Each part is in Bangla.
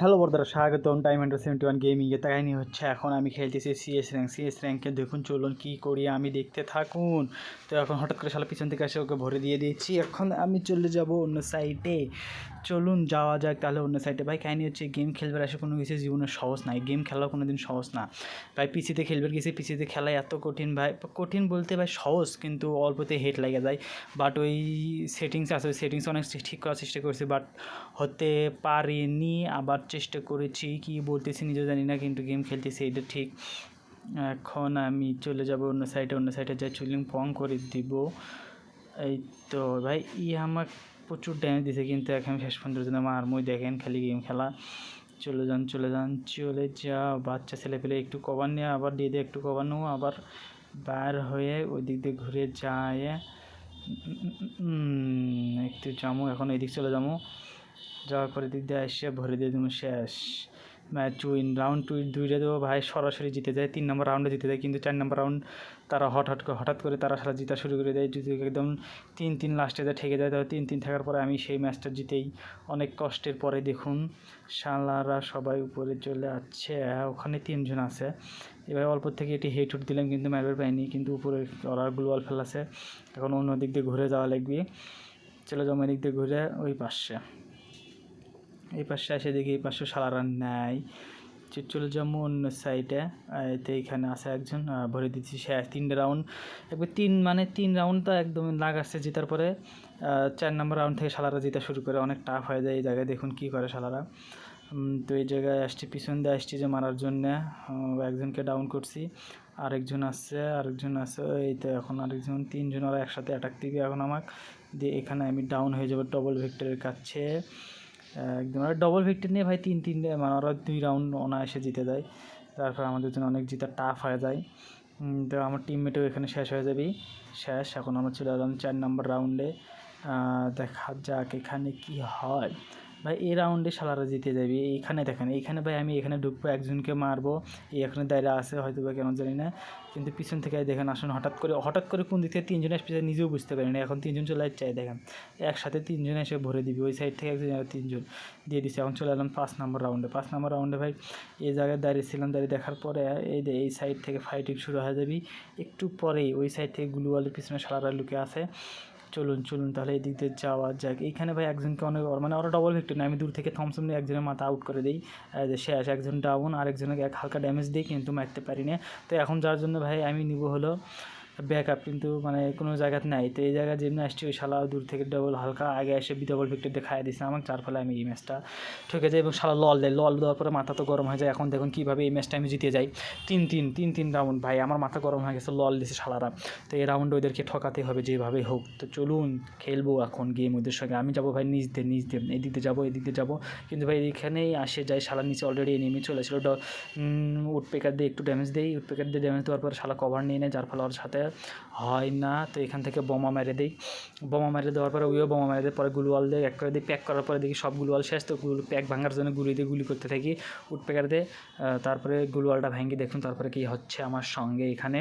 হ্যালো বন্ধুরা, স্বাগতম টাইম আন্ডার 71 গেমিংয়ে। কাহিনী হচ্ছে এখন আমি খেলতেছি সিএস র্যাঙ্কে। দেখুন চলুন কী করি আমি, দেখতে থাকুন। তো এখন হঠাৎ করে শালা পিছন থেকে এসে ওকে ভরে দিয়ে দিচ্ছি। এখন আমি চলে যাব অন্য সাইডে। চলুন যাওয়া যাক তাহলে অন্য সাইডে। ভাই কাহিনী হচ্ছে গেম খেলবার আসে কোনো কিছু জীবনে সহজ নাই, গেম খেলাও কোনো দিন সহজ না ভাই। পিসিতে খেলবার গেছি, পিসিতে খেলা এত কঠিন ভাই, কঠিন বলতে ভাই সহজ কিন্তু অল্পতে হেড লেগে যায়। বাট ওই সেটিংস আছে, ওই সেটিংস অনেক ঠিক করার চেষ্টা করছি বাট হতে পারিনি। আবার চেষ্টা করেছি, কি বলতেছি নিজেও জানি না, কিন্তু গেম খেলতেছি এটা ঠিক। এখন আমি চলে যাব অন্য সাইডে যাই চুলিং পং করে দিব। এই তো ভাই আমার প্রচুর ড্যামেজ দিছে, কিন্তু এখন শেষ পর্যন্ত জন্য আমার মই দেখেন খালি গেম খেলা। চলে যা বাচ্চা ছেলে পেলে একটু কভার নিয়ে আবার দিয়ে একটু কভার নেবো, আবার বার হয়ে ওই দিক দিয়ে ঘুরে যায়। একটু যাবো এখন, এই দিক চলে যাবো, যাওয়ার পরে দিক দিয়ে এসে ভরে দিয়ে দেবো। শেষ ম্যাচ উইন, রাউন্ড দুইটা দেবো ভাই, সরাসরি জিতে যায়। 3 নম্বর রাউন্ডে জিতে যায়, কিন্তু 4 নম্বর রাউন্ড তারা হঠাৎ করে তারা সারা জিতা শুরু করে দেয়। যদি একদম 3-3 লাস্টে যা ঠেকে যায়, তবে 3-3 থাকার পরে আমি সেই ম্যাচটা জিতেই অনেক কষ্টের পরে। দেখুন শালারা সবাই উপরে চলে আসছে, ওখানে 3 জন আছে। এবার অল্প থেকে এটি হেড উঠ দিলাম, কিন্তু মারবার পাইনি, কিন্তু উপরে ওরা গ্লোয়াল ফেলাছে। এখন অন্য দিক দিয়ে ঘুরে যাওয়া লাগবে। চলে যাবো এদিক দিয়ে ঘুরে ওই পাশে, এই পাশে এসে দেখি এই পাশে শালারা নেয়। চলে যাবো অন্য সাইডে। তো এইখানে আছে একজন, ভরে দিচ্ছি। শেষ 3 রাউন্ড, একবার 3 রাউন্ড তো একদম লাগাচ্ছে জেতার পরে। 4 নম্বর রাউন্ড থেকে শালারা জিতা শুরু করে, অনেক টাফ হয়ে যায় এই জায়গায়। দেখুন কী করে শালারা। তো এই জায়গায় আসছি, পিছন দিয়ে আসছি যে মারার জন্যে। একজনকে ডাউন করছি, আরেকজন আছে এই তো এখন আরেকজন, 3 জন ওরা একসাথে অ্যাটাক দিবে এখন আমাকে দিয়ে। এখানে আমি ডাউন হয়ে যাবো ডবল ভেক্টরের কাছে একদম। আর ডবল ভিক্টর নিয়ে ভাই 3 মানে ওরা 2 রাউন্ড অনায়াসে জিতে দেয়। তারপর আমাদের জন্য অনেক জিতা টাফ হয়ে যায়। তো আমার টিমমেটও এখানে শেষ হয়ে যাবে। শেষ, এখন আমরা চলে এলাম 4 নম্বর রাউন্ডে। দেখা যাক এখানে কি হয়। ভাই এই রাউন্ডে শালারা জিতে যাবে। এইখানে দেখেন, এইখানে ভাই আমি এখানে ঢুকবো, একজনকে মারবো। এই এখানে দায়রা আছে হয়তো বা, কেন জানি না, কিন্তু পিছন থেকে দেখেন আসুন হঠাৎ করে কোন দিক থেকে 3 জন আসছে নিজেও বুঝতে পারি না। এখন 3 জন চলে যাচ্ছে, দেখেন একসাথে 3 জন এসে ভরে দিবি, ওই সাইড থেকে একজন 3 জন দিয়ে দিচ্ছে। এখন চলে এলাম 5 নম্বর রাউন্ডে। ভাই এই জায়গায় দাঁড়িয়েছিলাম, দাঁড়িয়ে দেখার পরে এই সাইড থেকে ফাইটিং শুরু হয়ে যাবে একটু পরেই। ওই সাইড থেকে গ্লুওয়ালের পিছনে শালারা লুকে আছে। চলুন তাহলে এই দিক দিয়ে যাওয়া যাক। এইখানে ভাই একজনকে অনেক, মানে ওরা ডবল ভিক্টর না, আমি দূর থেকে থমসম নিয়ে একজনের মাথা আউট করে দিই। শেষ, একজন ডাউন, আরেকজনকে হালকা ড্যামেজ দিই, কিন্তু মারতে পারি না। তো এখন যার জন্য ভাই আমি নিব হলো ব্যাকআপ, কিন্তু মানে কোনো জায়গাতে নাই। তো এই জায়গায় যেমনি আসছি, ওই শালা দূর থেকে ডবল হালকা আগে এসে ডবল ভিক্টর দিয়ে খাইয়ে দিচ্ছে আমাকে, যার ফলে আমি এই ম্যাচটা ঠকে যাই। এবং শালা লল দেওয়ার পরে মাথা তো গরম হয়ে যায়। এখন দেখুন কীভাবে এই ম্যাচটা আমি জিতে যাই। 3 রাউন্ড ভাই, আমার মাথা গরম হয়ে গেছে, লল দিছে শালারা। তো এই রাউন্ড ওদেরকে ঠকাতে হবে যেভাবে হোক। তো চলুন খেলবো এখন গেম ওদের সঙ্গে। আমি যাবো ভাই নিচ দিয়ে এদিক দিয়ে যাবো, কিন্তু ভাই এখানেই আসে যায় শালা নিচে অলরেডি নেমে চলেছিল। উডপেকার দিয়ে একটু ড্যামেজ ড্যামেজ দেওয়ার পর শালা কভার নিয়ে নেয়, যার ফলে ওর সাথে হয় না। তো এখান থেকে বোমা মেরে দেওয়ার পরে ওইও বোমা মেরে দেয়। পরে গ্লুওয়াল দিয়ে এক করে দিই, প্যাক করার পরে দেখি সব গ্লুওয়াল শেষ। তো প্যাক ভাঙার জন্য গুলি করতে থাকি উডপেকার দিয়ে। তারপরে গ্লুওয়ালটা ভেঙে দেখুন তারপরে কি হচ্ছে আমার সঙ্গে এখানে।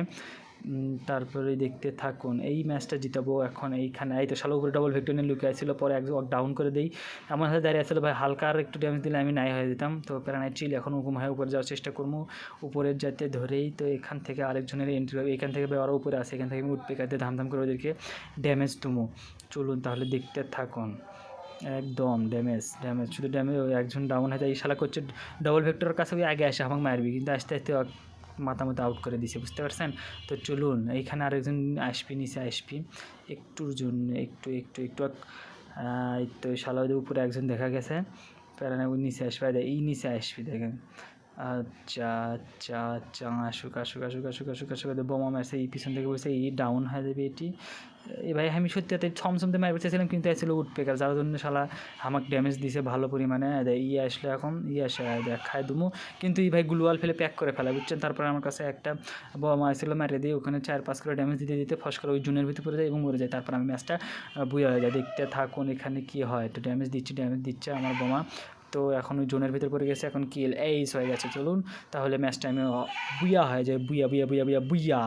তারপরে দেখতে থাকুন, এই ম্যাচটা জিতাবো এখন। এইখানে এই তো শালা উপরে ডবল ভিক্টর নিয়ে লুকে আসছিলো, পরে একজন ডাউন করে দেই। আমার হাতে দাঁড়িয়ে আসছিলো ভাই, হালকা আর একটু ড্যামেজ দিলে আমি নাই হয়ে যেতাম। তো প্যারানাইট চিল, এখন হুকুম হয়ে উপরে যাওয়ার চেষ্টা করবো, উপরে যেতে ধরেই। তো এখান থেকে আরেকজনের এন্ট্রি হবে, এখান থেকে ওরা উপরে আসে, এখান থেকে আমি উডপেকার দিয়ে ধামধাম করে ওদেরকে ড্যামেজ তুমো। চলুন তাহলে দেখতে থাকুন, একদম ড্যামেজ শুধু ড্যামেজ। ওই একজন ডাউন হয়ে যায়, এই শালা করছে ডবল ভেক্টরের কাছে, ওই আগে আসে আমাকে মারবি, কিন্তু আস্তে আস্তে মাথা আউট করে দিছে, বুঝতে পারছেন। তো চলুন এইখানে আরেকজন নিচে আসবি একটুর জন্য, একটু এই তো শালা ওদের উপরে একজন দেখা গেছে, প্যারানা ওই নিচে আসবে, এই নিচে আসবি দেখেন। আচ্ছা আসুক বোমা মারছে, এই পিছন থেকে বলছে এই ডাউন হয়ে যাবে এটি। এই ভাই আমি সত্যি থমসমতে মারতে চাইছিলাম, কিন্তু আসলে উডপেকার, যার জন্য শালা আমাকে ড্যামেজ দিছে ভালো পরিমাণে। আসলে এখন আসে খায় দুমু, কিন্তু এই ভাই গ্লুওয়াল ফেলে প্যাক করে ফেলা, বুঝছেন। তারপরে আমার কাছে একটা বোমা আসছিল, মারিয়ে দিয়ে ওখানে 4-5 করে ড্যামেজ দিতে ফস করে ওই জুনের ভিতরে পড়ে যায় এবং মরে যায়। তারপর আমি ম্যাচটা বুয়া হয়ে যায়। দেখতে থাকুন এখানে কি হয়। একটু ড্যামেজ দিচ্ছে আমার বোমা। তো এখন ওই জোনের ভিতরে পড়ে গেছে, এখন কিল এইস হয়ে গেছে। চলুন তাহলে ম্যাচটা আমি বুয়া হয়ে যায়, বুয়া।